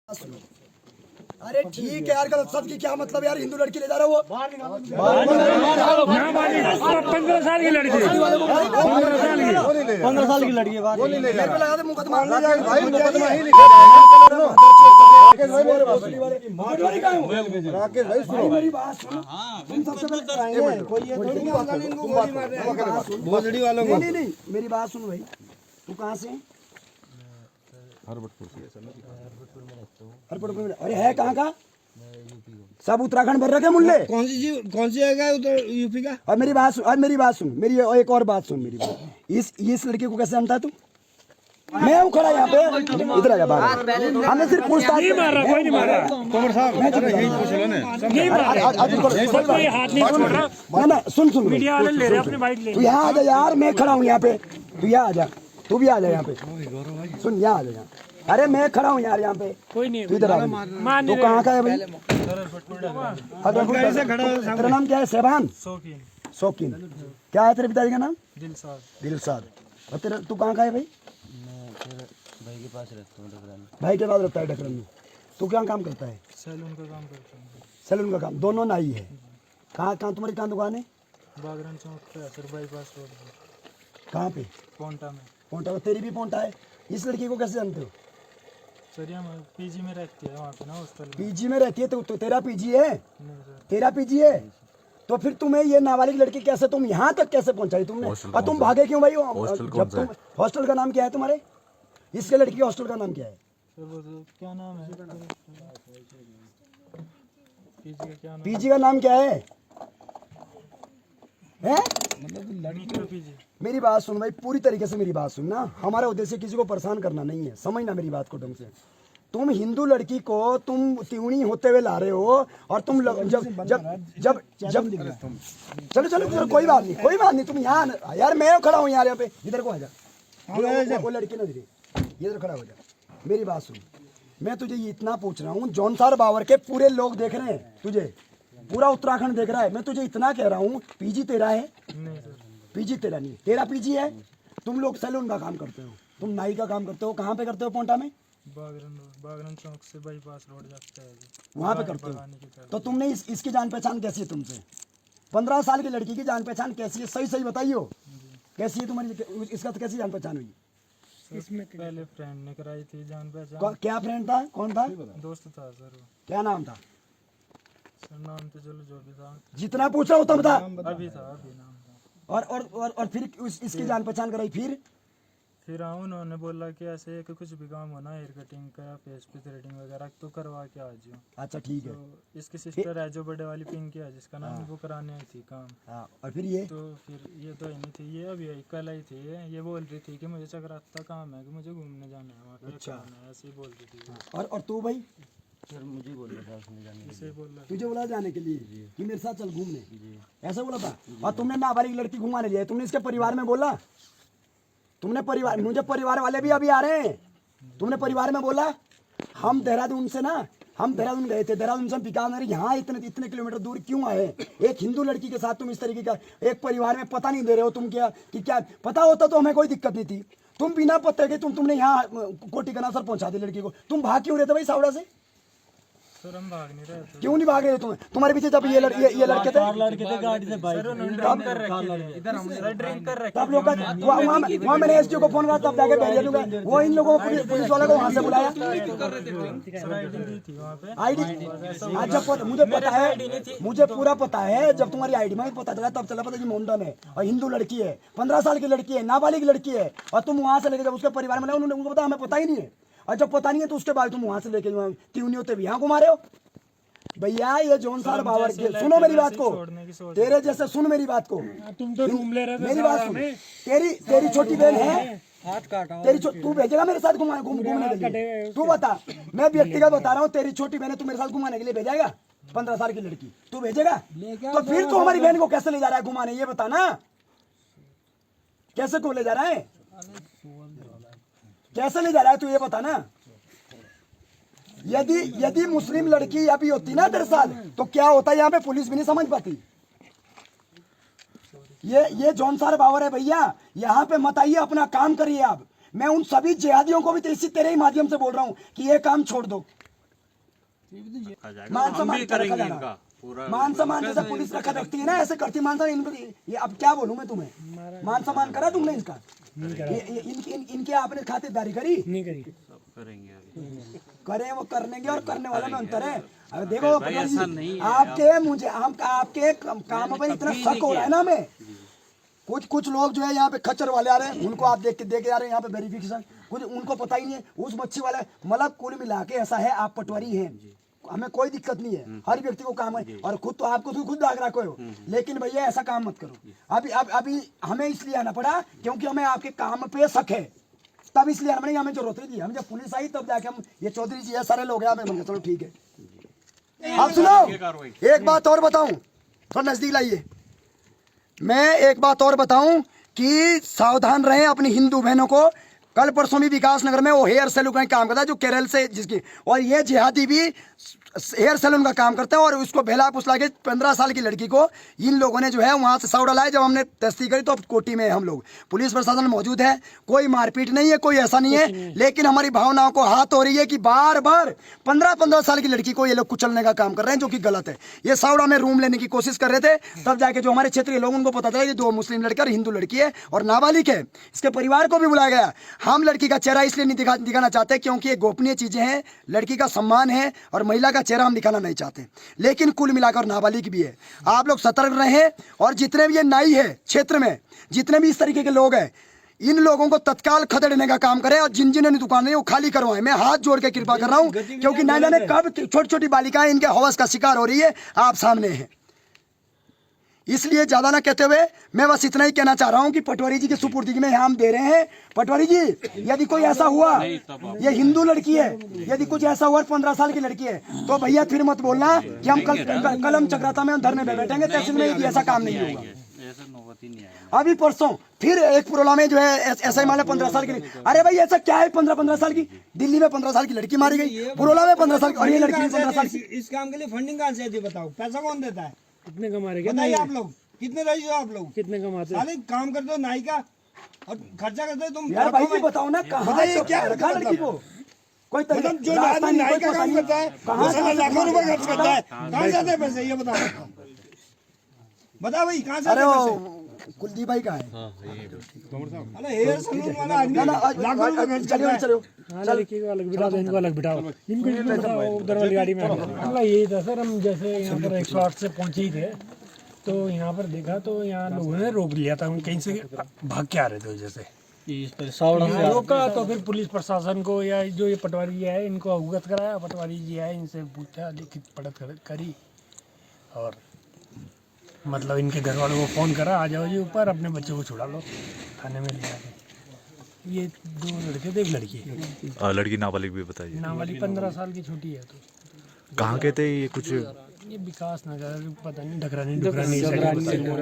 अरे ठीक है यार, गलत शब्द की क्या मतलब यार, हिंदू लड़की ले जा रहा है वो 15 साल की लड़की 15 साल की लड़की मेरे पे लगा दे मुकदमा राकेश भाई सुनो मेरी बात सुनो। तुम सबसे पहले कोई ये थोड़ी ना भोजड़ी वालों को नहीं मेरी बात सुन भाई, तू कहाँ से? हरपुर में। अरे है कहाँ का? सब उत्तराखंड भर रखे मुल्ले। कौन सी जगह है उधर यूपी का? और मेरी बात सुन, मेरी एक और बात सुन मेरी बात। इस लड़के को कैसे जानता है तू? मैं हूँ खड़ा यहाँ पे, इधर आ जा बाहर। हमने सिर्फ पूछताछ नहीं मारा, कोई नहीं मारा। तोमर साहब यही पूछ लो ना, नहीं कोई हाथ नहीं छोड़ रहा ना। सुन मीडिया वाले ले रहे अपने बाइक ले। तू यहाँ आ जा यार, मैं खड़ा हूँ यहाँ पे, तू यहाँ आ जा, तू भी आ जा यहाँ पे। सुन यहाँ आ जा। अरे मैं खड़ा हूँ यार यहाँ पे, कोई नहीं इधर आ। तो कहाँ का है भाई? तेरा नाम क्या है? सहबान शौकीन। क्या है तेरे पिताजी का नाम? दिलसाद। और तेरा तू कहाँ का है भाई? भाई के पास रहता हूँ डकरान। भाई के पास रहता है डकरान में। तू क्या काम करता है? सैलून का काम करता हूँ। सैलून का काम। दोनों नाई है। कहाँ तुम्हारी कहाँ दुकान है? बागरन चौक पे सर, बाईपास रोड। कहाँ पे? पोंटा में। पोंटा में? तेरी भी पोंटा है। इस लड़की को कैसे जानते हो? सर यहाँ पीजी में रहती है, वहाँ पे ना हॉस्टल में। पीजी में रहती है तो तेरा पीजी है? नहीं सर। तेरा पीजी है तो फिर तुम्हें ये नाबालिग लड़की कैसे, तुम यहाँ तक कैसे पहुँचाई तुमने? और तुम भागे क्यों भाई? जब तुम हॉस्टल का नाम क्या है तुम्हारे? इसके लड़की के हॉस्टल का नाम क्या है? सर वो तो क्या नाम है? पीजी का क्या नाम? पीजी का नाम क्या है? पीजी। मेरी बात सुन भाई, पूरी तरीके से मेरी बात सुन ना। हमारा उद्देश्य किसी को परेशान करना नहीं है, समझना मेरी बात को ढंग से। तुम हिंदू लड़की को तुम त्योणी होते हुए ला रहे हो और तुम जब चलो कोई बात नहीं, तुम यहाँ यार, मैं खड़ा हूँ यार यहाँ पे, इधर को आ जा। वो लड़की ना धीरे इधर खड़ा हो जा। मेरी बात सुन, मैं तुझे ये इतना पूछ रहा हूँ, जौनसार बावर के पूरे लोग देख रहे हैं तुझे, पूरा उत्तराखंड देख रहा है। मैं तुझे इतना कह रहा हूँ, पीजी तेरा है? नहीं सर। पीजी तेरा नहीं, तेरा पीजी है। तुम लोग सैलून का काम करते हो, तुम नाई का काम करते हो। कहाँ पे करते हो? पोंटा में? बागरन चौक से बाईपास रोड जाता है, वहाँ पे करते हो। तो तुमने इसकी जान पहचान कैसी है तुमसे? 15 साल की लड़की की जान पहचान कैसी है? सही बताइयो, कैसी है तुम्हारी? इसका तो कैसी जान पहचान हुई? इसमें पहले फ्रेंड ने कराई थी जान पहचान। क्या फ्रेंड था? कौन था? दोस्त था सर। क्या नाम था? सर नाम तो चलो जो भी था। जितना पूछ रहा हूँ तब बता। अभी नाम था। और फिर इसकी जान पहचान कराई। फिर उन्होंने बोला कि ऐसे कि कुछ भी काम होना, हेयर कटिंग का, फेस पे थ्रेडिंग वगैरह तो करवा के आ जाओ। अच्छा ठीक है। तो इसकी सिस्टर है जो बड़े वाली पिंकी है, जिसका नाम वो कराने आई थी काम। और फिर ये तो ये तो नहीं थी, ये अभी कल आई थी। ये बोल रही थी कि मुझे चक्राता काम है, कि मुझे घूमने जाना है वहाँ पे। अच्छा ऐसे ही बोल रही थी। और तू भाई? सर मुझे बोल रहा था उसने जाने के लिए। तुझे बोला जाने के लिए कि मेरे साथ चल घूमने, ऐसा बोला था? और तुमने नाबालिग लड़की घुमाने लिया, तुमने इसके परिवार में बोला? तुमने परिवार, मुझे परिवार वाले भी अभी आ रहे हैं, तुमने परिवार में बोला? हम देहरादून गए थे, देहरादून से हम बीकानेर यहाँ इतने किलोमीटर दूर क्यों आए? एक हिंदू लड़की के साथ तुम इस तरीके का एक परिवार में पता नहीं दे रहे हो तुम। क्या पता होता तो हमें कोई दिक्कत नहीं थी। तुम बिना पते के तुमने यहाँ कोटी का सर पहुंचा दी लड़की को। तुम भाग क्यों रहे थे भाई सावड़ा से? सर हम भाग नहीं रहे थे। क्यों नहीं भाग रहे थे? तुम्हारे पीछे जब ये लड़के थे गाड़ी से बाइक तब लोग वहाँ मैंने एसडीओ को फोन करा, तब जाके बैरियर दूंगा। वो इन लोगों को पुलिस वाले को वहाँ से बुलाया। आईडी जब मुझे पूरा पता है, जब तुम्हारी आईडी में पता चला तब चला पता कि मोमडन है और हिंदू लड़की है, 15 साल की लड़की है, नाबालिग लड़की है। और तुम वहाँ से लेके जब उसके परिवार में उन्होंने उनको पता, हमें पता ही नहीं है। और जब पता नहीं है तो उसके बाद तुम वहां से लेके त्योनी होते भी यहाँ घुमा रहे हो। भैया ये जौनसार बावर के, सुनो मेरी बात को, तेरे जैसे सुन मेरी बात को। तुम तो रूम ले रहे थे, मेरी बात सुन। तेरी छोटी बहन है, तू भेजेगा मेरे साथ घूमने के लिए? तू बता, मैं व्यक्तिगत बता रहा हूँ, तेरी छोटी बहन है, तू मेरे साथ घुमाने के लिए भेजेगा? 15 साल की लड़की तू भेजेगा? तो फिर तू हमारी बहन को कैसे ले जा रहा है घुमाने, ये बता ना। कैसे को ले जा रहा है? कैसे ले जा रहा है तू ये बता ना। यदि मुस्लिम लड़की अभी होती ना तेरे साथ तो क्या होता, यहाँ पे पुलिस भी नहीं समझ पाती। ये जौनसार बावर है भैया, यहाँ पे मत आइए, अपना काम करिए आप। मैं उन सभी जिहादियों को भी तेरे ही माध्यम से बोल रहा हूँ कि ये काम छोड़ दो। मान सम्मान का रखा जाना, मान सम्मान जैसे पुलिस रखा रखती है ना, ऐसे करती मान सम्मान इनको। ये अब क्या बोलूं मैं तुम्हें, मान सम्मान करा तुमने इनका? इनके आपने खातिरदारी करी? नहीं करी। करें वो करनेंगे और करने वाला में अंतर है। अरे देखो आपके मुझे आपके काम में इतना शक हो रहा है ना, हमें कुछ लोग जो है यहाँ पे खच्चर वाले आ रहे हैं, उनको आप देख के आ रहे हैं यहाँ पे वेरिफिकेशन, कुछ उनको पता ही नहीं है उस मच्छी वाले, मतलब कुल मिला के ऐसा है आप पटवारी हैं, हमें कोई दिक्कत नहीं है, हर व्यक्ति को काम है और खुद तो आपको खुद दाग रखो हो, लेकिन भैया ऐसा काम मत करो। अभी हमें इसलिए आना पड़ा क्योंकि हमें आपके काम पे शक है, तब इसलिए हमने हमें जरूरत नहीं थी। हम जब पुलिस आई तब जाके हम ये चौधरी जी है सारे लोग यहाँ पे, चलो ठीक है। आप सुनो एक बात और बताऊं, थोड़ा नजदीक लाइए, मैं एक बात और बताऊं कि सावधान रहें अपनी हिंदू बहनों को। कल परसों भी विकास नगर में वो हेयर सैलून का काम करता है जो केरल से जिसकी, और ये जिहादी भी हेयर सैलून का काम करते हैं, और उसको बहला फुसला के 15 साल की लड़की को इन लोगों ने जो है वहां से साउड लाए। जब हमने तस्दीक करी तो कोटी में हम लोग, पुलिस प्रशासन मौजूद है, कोई मारपीट नहीं है, कोई ऐसा नहीं है, लेकिन हमारी भावनाओं को हाथ हो रही है कि बार बार 15-15 साल की लड़की को ये लोग कुचलने का काम कर रहे हैं, जो कि गलत है। ये साउडा में रूम लेने की कोशिश कर रहे थे, तब जाके जो हमारे क्षेत्रीय लोग उनको पता चला कि 2 मुस्लिम लड़के और हिंदू लड़की है और नाबालिग है। इसके परिवार को भी बुलाया गया। हम लड़की का चेहरा इसलिए नहीं दिखाना चाहते क्योंकि ये गोपनीय चीजें हैं, लड़की का सम्मान है और महिला का चेहरा हम दिखाना नहीं चाहते, लेकिन कुल मिलाकर नाबालिग भी है। आप लोग सतर्क रहें, और जितने भी ये नाई है क्षेत्र में, जितने भी इस तरीके के लोग हैं, इन लोगों को तत्काल खदेड़ने का काम करें और जिन जिन्होंने दुकानें वो खाली करवाएं। मैं हाथ जोड़ के कृपा कर रहा हूं क्योंकि ना जाने कब छोटी छोटी बालिकाएं इनके हवस का शिकार हो रही है, आप सामने हैं। इसलिए ज्यादा ना कहते हुए मैं बस इतना ही कहना चाह रहा हूं कि पटवारी जी की सुपुर्दगी में हम दे रहे हैं। पटवारी जी यदि कोई ऐसा हुआ, ये हिंदू लड़की है, यदि कुछ ऐसा हुआ 15 साल की लड़की है, तो भैया फिर मत बोलना कि हम कलम चक्राता में हम धरने में बैठेंगे, तहसील में ऐसा काम नहीं होगा। अभी परसों फिर एक पुरोला में जो है ऐसा ही माना 15 साल की, अरे भाई ऐसा क्या है 15 साल की, दिल्ली में 15 साल की लड़की मारी गई, पुरोला में 15 साल की, और ये लड़की 15 साल की। इस काम के लिए फंडिंग कहाँ से आती है बताओ, पैसा कौन देता है? कितने कमा रहे बताइए आप लोग, कितने रही हो आप लोग, कितने कमाते साले काम करते हो नाई का और खर्चा करते हो तुम। यार भाई जी बताओ ना, कहाँ बताइए क्या रखा लड़की को? कोई मतलब जो आदमी नाई का काम करता है वो साला लाखों रुपए खर्च करता है, कहाँ से आते हैं पैसे ये बताओ, बताओ भाई कहाँ से आते हैं पैसे? कुलदीप भाई का है। अरे हेयर सैलून वाला आदमी लाखों रुपए खर्च करता है। लड़की को अलग बिठाओ, इनको अलग बिठाओ, इनको बिठाओ उधर वाली गाड़ी में। मतलब यही था सर, हम जैसे यहाँ पर 108 से पहुँचे ही थे तो यहाँ पर देखा तो यहाँ लोगों ने रोक लिया था, हम कहीं से भाग के आ रहे थे जैसे यहाँ रोका, तो फिर पुलिस प्रशासन को या जो ये पटवारी जी है इनको अवगत कराया, पटवारी जी है इनसे पूछा, लिखित पढ़त करी, और मतलब इनके घर वालों को फ़ोन करा, आ जाओ जी ऊपर, अपने बच्चों को छुड़ा लो थाने में ले जाके। ये 2 लड़के थे, एक लड़की है। लड़की नाबालिग भी बताइए। नाबालिग 15 साल की छोटी है। तो कहाँ के थे ये? कुछ ये विकास नगर पता नहीं, ढकरानी।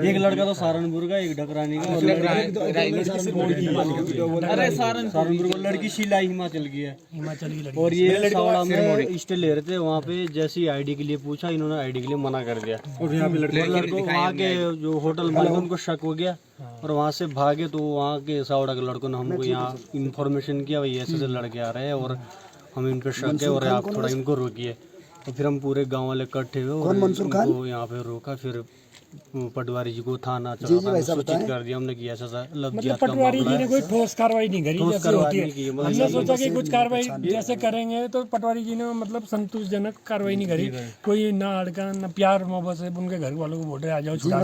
एक लड़का तो सहारनपुर का, एक ढकरानी का, अरे सहारनपुर का लड़की शीला हिमाचल की है, हिमाचल की लड़की। और ये सावड़ा में स्टे ले रहे थे, वहाँ पे जैसी आईडी के लिए पूछा, इन्होंने आईडी के लिए मना कर दिया, और यहाँ पे लड़को वहाँ के जो होटल मालिक उनको शक हो गया और वहाँ से भागे। तो वहाँ के सावड़ा के लड़कों ने हमको यहाँ इन्फॉर्मेशन किया, भाई ऐसे लड़के आ रहे हैं और हम इन पे शक है और आप थोड़ा इनको रोकिए। तो फिर हम पूरे गांव वाले इकट्ठे हुए और उनको यहाँ पे रोका, फिर पटवारी जी को थाना सूचित कर दिया हमने कि ऐसा मतलब पटवारी जी ने कोई ठोस कार्रवाई नहीं करी जैसे होती है। हमने सोचा कि कुछ कार्रवाई जैसे करेंगे तो पटवारी जी ने मतलब संतोषजनक कार्रवाई नहीं करी, कोई ना अड़का ना प्यार मोहब्बत से उनके घर वालों को बोले आ जाओ छुड़ा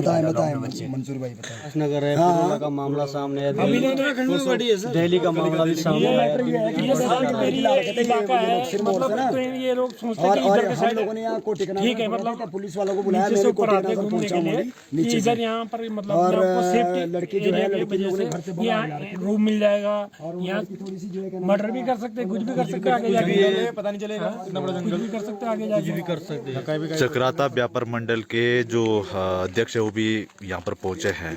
बच्चे। मंसूर भाई बताएं। नगर है पुरोला का मामला सामने है, दिल्ली का मामला भी सामने है। ये लोग सोचते हैं ठीक है, मतलब पुलिस वालों को बुलाया, मेरे को घूमने के लिए कि इधर यहाँ पर मतलब और सेफ्टी लड़की जो है की वजह से यहाँ रूम मिल जाएगा, यहाँ मर्डर भी कर सकते, कुछ भी कर सकते, आगे जाके पता नहीं चलेगा, कुछ भी कर सकते, आगे जाके भी कर सकते। चक्राता व्यापार मंडल के जो अध्यक्ष है वो भी यहाँ पर पहुंचे हैं।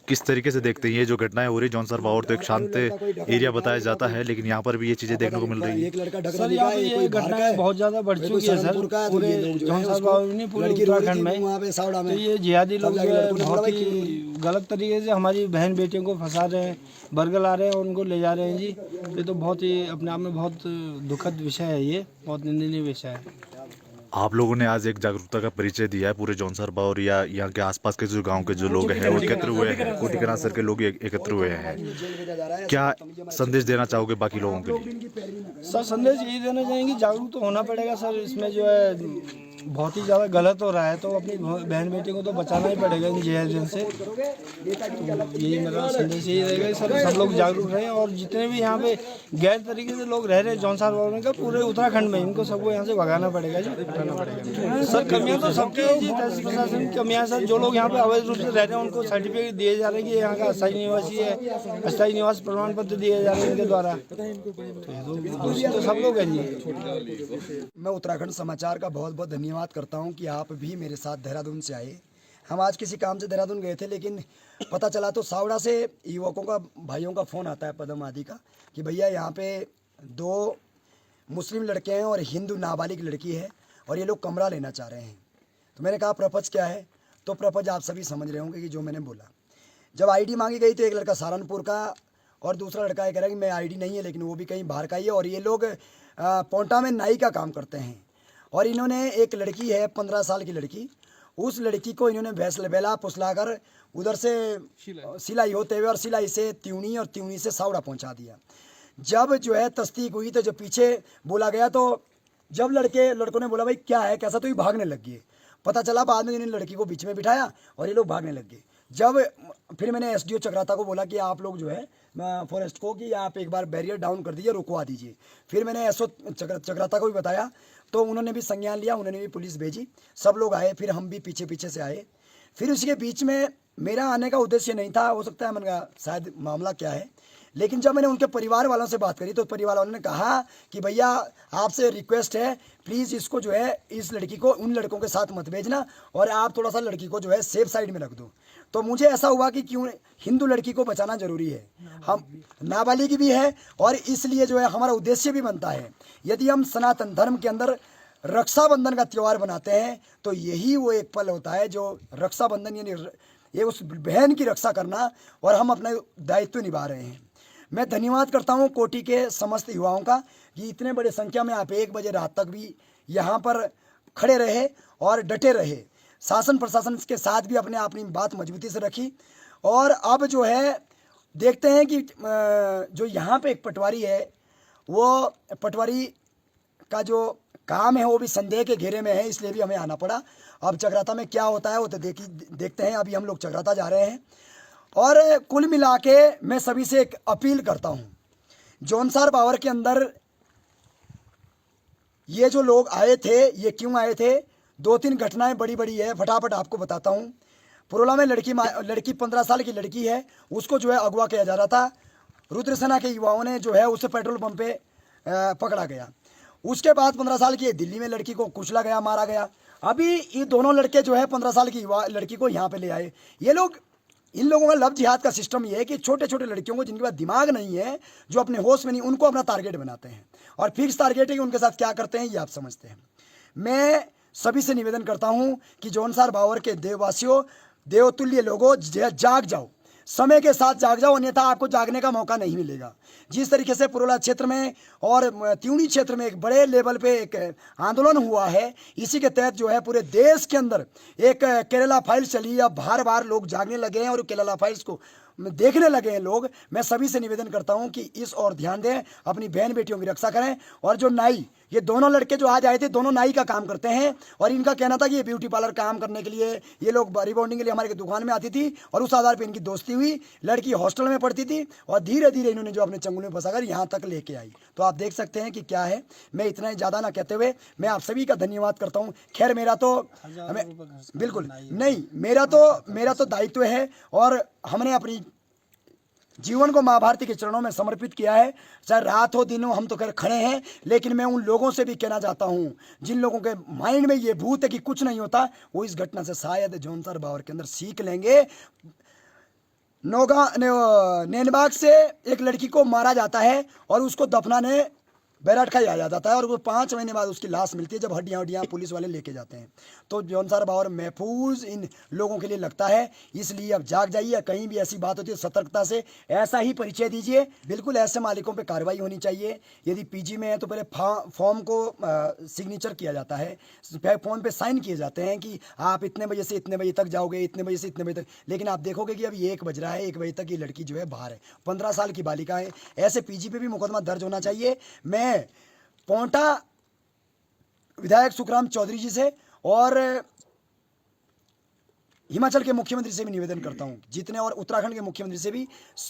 किस तरीके से देखते हैं ये जो घटनाएं हो रही? जौनसर बावर तो एक शांत एरिया बताया जाता है, लेकिन यहाँ पर भी ये चीजें देखने को मिल रही है। सर यहाँ पे ये घटनाएं बहुत ज्यादा बढ़ चुकी है सर, पूरे जौनसर बावर नहीं पूरे उत्तराखंड में। तो ये जिहादी लोग जो है बहुत ही गलत तरीके से हमारी बहन बेटियों को फंसा रहे हैं, बरगला रहे हैं और उनको ले जा रहे हैं जी। ये तो बहुत ही अपने आप में बहुत दुखद विषय है, ये बहुत निंदनीय विषय है। आप लोगों ने आज एक जागरूकता का परिचय दिया है पूरे जौनसर बावर या यहाँ के आसपास के जो गांव के जो लोग हैं वो एकत्र हुए हैं, कोटिकना सर के लोग एकत्र हुए हैं। क्या संदेश देना चाहोगे बाकी लोगों के लिए? सर संदेश यही देना चाहेंगे, जागरूक तो होना पड़ेगा सर। इसमें जो है बहुत ही ज़्यादा गलत हो रहा है, तो अपनी बहन बेटी को तो बचाना ही पड़ेगा इन जिहादियों से। तो यही मेरा संदेश यही रहेगा सर, सब लोग जागरूक रहें और जितने भी यहाँ पे गैर तरीके से लोग रह रहे हैं जौनसार बावर का पूरे उत्तराखंड में, इनको सबको यहाँ से भगाना पड़ेगा जी, हटाना पड़ेगा। सर कमियाँ तो सबकी है जी, तहसील प्रशासन की कमियाँ सर। जो लोग यहाँ पे अवैध रूप से रह रहे हैं उनको सर्टिफिकेट दिए जा रहे हैं कि यहाँ का अस्थायी निवासी है, अस्थायी निवास प्रमाण पत्र दिए जा रहे हैं इनके द्वारा। तो सब लोग हैं जी। मैं उत्तराखंड समाचार का बहुत बहुत धन्यवाद करता हूं कि आप भी मेरे साथ देहरादून से आए। हम आज किसी काम से देहरादून गए थे, लेकिन पता चला तो सावड़ा से युवकों का, भाइयों का फ़ोन आता है पदम आदि का कि भैया यहाँ पे 2 मुस्लिम लड़के हैं और हिंदू नाबालिग लड़की है और ये लोग कमरा लेना चाह रहे हैं। तो मैंने कहा प्रपंच क्या है? तो प्रपंच आप सभी समझ रहे होंगे कि जो मैंने बोला। जब आईडी मांगी गई तो एक लड़का सहारनपुर का और दूसरा लड़का ये कह रहा है कि मैं आईडी नहीं है, लेकिन वो भी कहीं बाहर का ही है और ये लोग पोंटा में नाई का काम करते हैं। और इन्होंने एक लड़की है 15 साल की लड़की, उस लड़की को इन्होंने बेला फुसला कर उधर से सिलाई होते हुए और सिलाई से त्यूनी और त्यूनी से सावड़ा पहुंचा दिया। जब जो है तस्दीक हुई तो जब पीछे बोला गया तो जब लड़कों ने बोला भाई क्या है कैसा, तो ये भागने लग गए। पता चला बाद में इन्होंने लड़की को बीच में बिठाया और ये लोग भागने लग गए। जब फिर मैंने एसडीओ चक्राता को बोला कि आप लोग जो है फॉरेस्ट को कि आप एक बार बैरियर डाउन कर दीजिए, रुकवा दीजिए। फिर मैंने एसओ चक्राता को भी बताया तो उन्होंने भी संज्ञान लिया, उन्होंने भी पुलिस भेजी, सब लोग आए, फिर हम भी पीछे पीछे से आए। फिर उसके बीच में मेरा आने का उद्देश्य नहीं था, हो सकता है मैंने कहा शायद मामला क्या है, लेकिन जब मैंने उनके परिवार वालों से बात करी तो परिवार वालों ने कहा कि भैया आपसे रिक्वेस्ट है प्लीज़ इसको जो है इस लड़की को उन लड़कों के साथ मत भेजना और आप थोड़ा सा लड़की को जो है सेफ साइड में रख दो। तो मुझे ऐसा हुआ कि क्यों हिंदू लड़की को बचाना जरूरी है, हम नाबालिग भी है और इसलिए जो है हमारा उद्देश्य भी बनता है। यदि हम सनातन धर्म के अंदर रक्षाबंधन का त्यौहार बनाते हैं तो यही वो एक पल होता है जो रक्षाबंधन यानी ये उस बहन की रक्षा करना और हम अपना दायित्व निभा रहे हैं। मैं धन्यवाद करता हूं कोटि के समस्त युवाओं का कि इतने बड़े संख्या में आप 1 बजे रात तक भी यहाँ पर खड़े रहे और डटे रहे। शासन प्रशासन के साथ भी अपनी बात मजबूती से रखी और अब जो है देखते हैं कि जो यहाँ पे एक पटवारी है वो पटवारी का जो काम है वो भी संदेह के घेरे में है, इसलिए भी हमें आना पड़ा। अब चक्राता में क्या होता है वो तो देखते हैं। अभी हम लोग चक्राता जा रहे हैं और कुल मिला के मैं सभी से एक अपील करता हूँ, जौनसार बावर के अंदर ये जो लोग आए थे ये क्यों आए थे, 2-3 घटनाएं बड़ी बड़ी है, फटाफट आपको बताता हूँ। पुरोला में लड़की 15 साल की लड़की है, उसको जो है अगवा किया जा रहा था। रुद्रसेना के युवाओं ने जो है उसे पेट्रोल पंप पे पकड़ा गया। उसके बाद 15 साल की दिल्ली में लड़की को कुचला गया, मारा गया। अभी ये दोनों लड़के जो है 15 साल की युवा लड़की को यहाँ पे ले आए। ये लोग, इन लोगों का लव जिहाद का सिस्टम ये है कि छोटे छोटे लड़कियों को जिनके पास दिमाग नहीं है, जो अपने होश में नहीं, उनको अपना टारगेट बनाते हैं और फिक्स टारगेट है कि उनके साथ क्या करते हैं ये आप समझते हैं। मैं सभी से निवेदन करता हूं कि जौनसार बावर के देववासियों, देवतुल्य लोगों, जाग जाओ, समय के साथ जाग जाओ, अन्यथा आपको जागने का मौका नहीं मिलेगा। जिस तरीके से पुरोला क्षेत्र में और त्यूनी क्षेत्र में एक बड़े लेवल पे एक आंदोलन हुआ है, इसी के तहत जो है पूरे देश के अंदर एक केरला फाइल्स चली, अब बार बार लोग जागने लगे हैं और केरला फाइल्स को देखने लगे हैं लोग। मैं सभी से निवेदन करता हूं कि इस ओर ध्यान दें, अपनी बहन बेटियों की रक्षा करें। और जो नाई, ये दोनों लड़के जो आज आए थे, दोनों नाई का काम करते हैं और इनका कहना था कि ये ब्यूटी पार्लर काम करने के लिए, ये लोग रिबॉन्डिंग के लिए हमारे दुकान में आती थी और उस आधार पर इनकी दोस्ती हुई। लड़की हॉस्टल में पढ़ती थी और धीरे धीरे इन्होंने जो अपने चंगुल में फंसाकर यहाँ तक लेके आई। तो आप देख सकते हैं कि क्या है। मैं इतना ज़्यादा ना कहते हुए मैं आप सभी का धन्यवाद करता हूँ। खैर मेरा तो बिल्कुल नहीं, मेरा तो दायित्व है और हमने अपनी जीवन को माँ भारती के चरणों में समर्पित किया है। चाहे रात हो दिन हो, हम तो खड़े हैं, लेकिन मैं उन लोगों से भी कहना चाहता हूँ जिन लोगों के माइंड में ये भूत है कि कुछ नहीं होता, वो इस घटना से शायद जौनसार बावर के अंदर सीख लेंगे। नैनबाग से एक लड़की को मारा जाता है और उसको दफनाने बैराट का ही आ जाता है और वो 5 महीने बाद उसकी लाश मिलती है जब हड्डियाँ पुलिस वाले लेके जाते हैं। तो जौनसार बावर महफूज इन लोगों के लिए लगता है, इसलिए अब जाग जाइए। कहीं भी ऐसी बात होती है सतर्कता से ऐसा ही परिचय दीजिए। बिल्कुल ऐसे मालिकों पे कार्रवाई होनी चाहिए। यदि पीजी में है तो पहले फॉर्म को सिग्नेचर किया जाता है, फॉर्म पे साइन किए जाते हैं कि आप इतने बजे से इतने बजे तक जाओगे, इतने बजे से इतने बजे तक। लेकिन आप देखोगे कि अभी 1 बज रहा है, 1 बजे तक ये लड़की जो है बाहर है, 15 साल की बालिका है। ऐसे पीजी पे भी मुकदमा दर्ज होना चाहिए। मैं पोंटा विधायक सुखराम चौधरी जी से और हिमाचल के मुख्यमंत्री से भी निवेदन करता हूं, जितने और उत्तराखंड के मुख्यमंत्री से भी,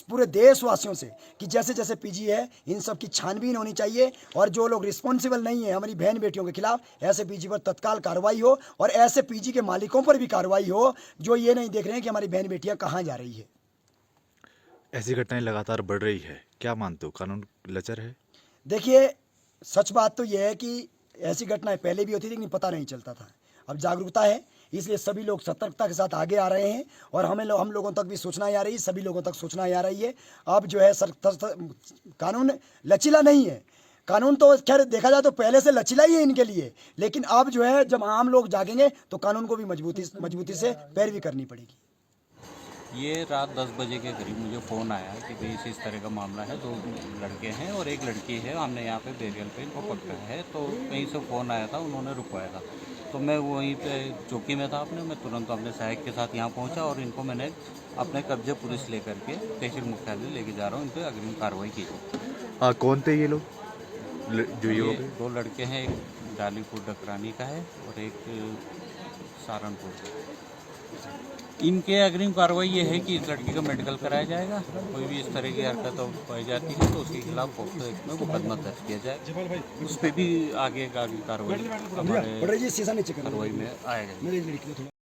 पूरे देशवासियों से, कि जैसे जैसे पीजी है इन सब की छानबीन होनी चाहिए और जो लोग रिस्पॉन्सिबल नहीं है हमारी बहन बेटियों के खिलाफ, ऐसे पीजी पर तत्काल कार्रवाई हो और ऐसे पीजी के मालिकों पर भी कार्रवाई हो जो ये नहीं देख रहे हैं कि हमारी बहन बेटियां कहाँ जा रही है। ऐसी घटनाएं लगातार बढ़ रही है, क्या मानते हो कानून लचर है? देखिए, सच बात तो यह है कि ऐसी घटनाएं पहले भी होती थी लेकिन पता नहीं चलता था। अब जागरूकता है, इसलिए सभी लोग सतर्कता के साथ आगे आ रहे हैं और हम लोगों तक भी सूचना आ रही है, सभी लोगों तक सूचना आ रही है। अब जो है कानून लचीला नहीं है। कानून तो खैर देखा जाए तो पहले से लचीला ही है इनके लिए, लेकिन अब जो है जब आम लोग जागेंगे तो कानून को भी मजबूती से पैरवी करनी पड़ेगी। ये रात 10 बजे के करीब मुझे फ़ोन आया कि भाई इस तरह का मामला है, 2 लड़के हैं और 1 लड़की है, हमने यहाँ पे बेरियल पे इनको पकड़ा है। तो कहीं से फ़ोन आया था, उन्होंने रुकवाया था। तो मैं वहीं पे चौकी में था मैं तुरंत अपने सहायक के साथ यहाँ पहुँचा और इनको मैंने अपने कब्जे पुलिस लेकर के तहसील मुख्यालय लेके जा रहा हूँ। इन पर अग्रिम कार्रवाई की जाए। कौन थे ये लोग जो ये 2 लड़के हैं, एक डालीपुर डकरानी का है और एक सहारनपुर। इनके अग्रिम कार्रवाई ये है कि इस लड़की का मेडिकल कराया जाएगा। कोई भी इस तरह की हरकत पाई जाती है तो उसके खिलाफ पॉक्सो एक्ट में मुकदमा दर्ज किया जाए, उस पर भी आगे कार्रवाई हमारे कार्रवाई में आएगा।